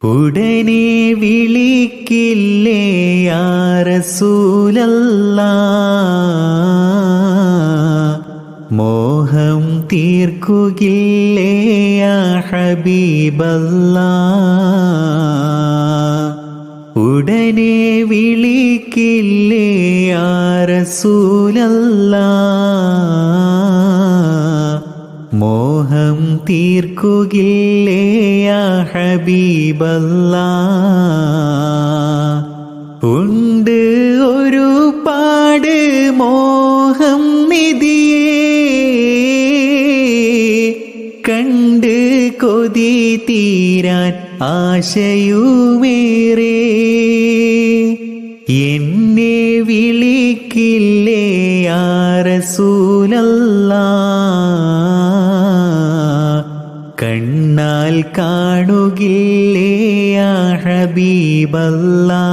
ഉടനെ വിളിക്കില്ലേ യാ റസൂലല്ലാ, മോഹം തീർക്കുകില്ലേ യാ ഹബീബല്ലാ. ഉടനെ വിളിക്കില്ലേ യാ റസൂലല്ലാ, മോഹം തീർക്കുകില്ലേ യാ ഹബീബല്ലാ. ഉണ്ട് ഒരുപാട് മോഹം നിധിയേ, കണ്ട് കൊതി തീരാൻ ആശയുമേറെ. എന്നെ വിളിക്കില്ലേ യാ റസൂലല്ലാ, കണ്ണാൽ കാണുകില്ലേ യാ ഹബീബല്ലാ.